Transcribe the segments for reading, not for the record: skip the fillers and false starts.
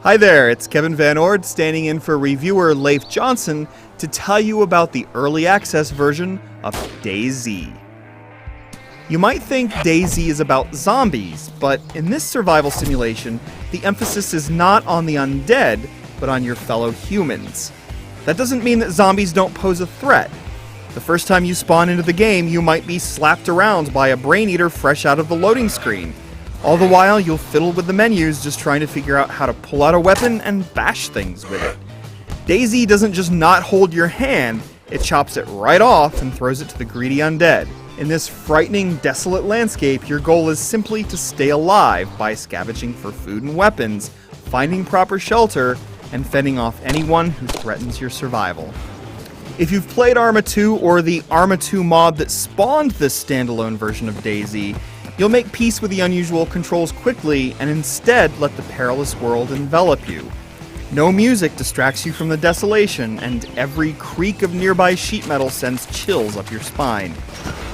Hi there, it's Kevin Van Ord standing in for reviewer Leif Johnson to tell you about the early access version of DayZ. You might think DayZ is about zombies, but in this survival simulation, the emphasis is not on the undead, but on your fellow humans. That doesn't mean that zombies don't pose a threat. The first time you spawn into the game, you might be slapped around by a brain eater fresh out of the loading screen. All the while, you'll fiddle with the menus just trying to figure out how to pull out a weapon and bash things with it. DayZ doesn't just not hold your hand, it chops it right off and throws it to the greedy undead. In this frightening, desolate landscape, your goal is simply to stay alive by scavenging for food and weapons, finding proper shelter, and fending off anyone who threatens your survival. If you've played Arma 2 or the Arma 2 mod that spawned this standalone version of DayZ, you'll make peace with the unusual controls quickly and instead let the perilous world envelop you. No music distracts you from the desolation, and every creak of nearby sheet metal sends chills up your spine.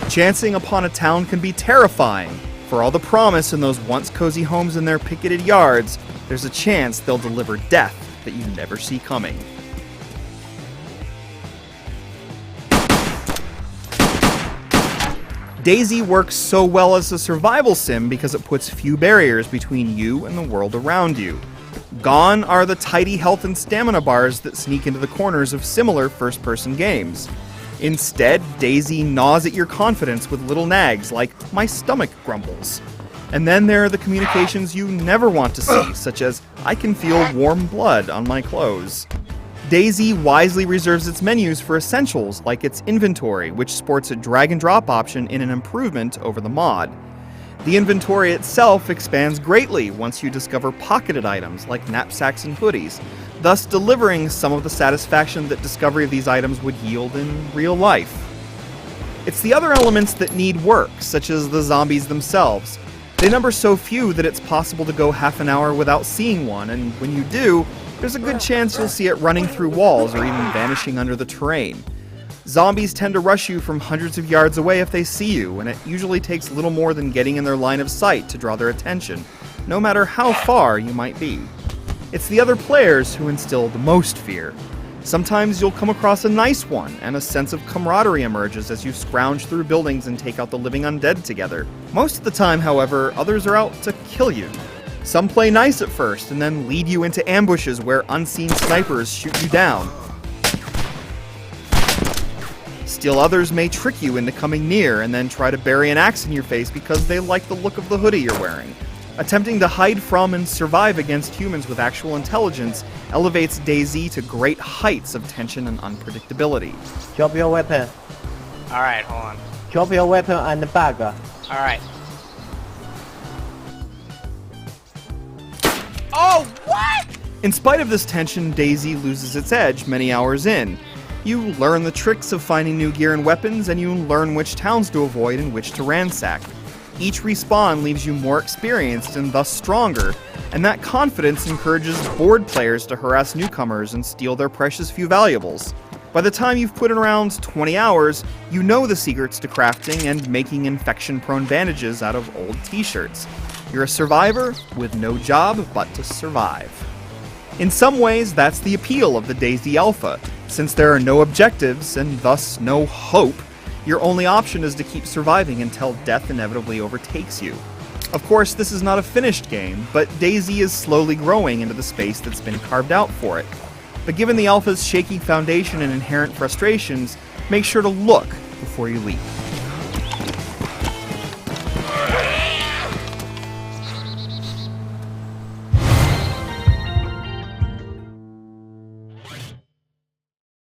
Chancing upon a town can be terrifying. For all the promise in those once cozy homes in their picketed yards, there's a chance they'll deliver death that you never see coming. DayZ works so well as a survival sim because it puts few barriers between you and the world around you. Gone are the tidy health and stamina bars that sneak into the corners of similar first-person games. Instead, DayZ gnaws at your confidence with little nags like, "My stomach grumbles." And then there are the communications you never want to see, such as, "I can feel warm blood on my clothes." DayZ wisely reserves its menus for essentials like its inventory, which sports a drag-and-drop option in an improvement over the mod. The inventory itself expands greatly once you discover pocketed items like knapsacks and hoodies, thus delivering some of the satisfaction that discovery of these items would yield in real life. It's the other elements that need work, such as the zombies themselves. They number so few that it's possible to go half an hour without seeing one, and when you do, there's a good chance you'll see it running through walls or even vanishing under the terrain. Zombies tend to rush you from hundreds of yards away if they see you, and it usually takes little more than getting in their line of sight to draw their attention, no matter how far you might be. It's the other players who instill the most fear. Sometimes you'll come across a nice one, and a sense of camaraderie emerges as you scrounge through buildings and take out the living undead together. Most of the time, however, others are out to kill you. Some play nice at first, and then lead you into ambushes where unseen snipers shoot you down. Still others may trick you into coming near and then try to bury an axe in your face because they like the look of the hoodie you're wearing. Attempting to hide from and survive against humans with actual intelligence elevates DayZ to great heights of tension and unpredictability. Drop your weapon. Alright, hold on. Drop your weapon and the bag. Alright. Oh, what?! In spite of this tension, DayZ loses its edge many hours in. You learn the tricks of finding new gear and weapons, and you learn which towns to avoid and which to ransack. Each respawn leaves you more experienced and thus stronger, and that confidence encourages bored players to harass newcomers and steal their precious few valuables. By the time you've put in around 20 hours, you know the secrets to crafting and making infection-prone bandages out of old t-shirts. You're a survivor with no job but to survive. In some ways, that's the appeal of the DayZ Alpha. Since there are no objectives, and thus no hope, your only option is to keep surviving until death inevitably overtakes you. Of course, this is not a finished game, but DayZ is slowly growing into the space that's been carved out for it. But given the Alpha's shaky foundation and inherent frustrations, make sure to look before you leap.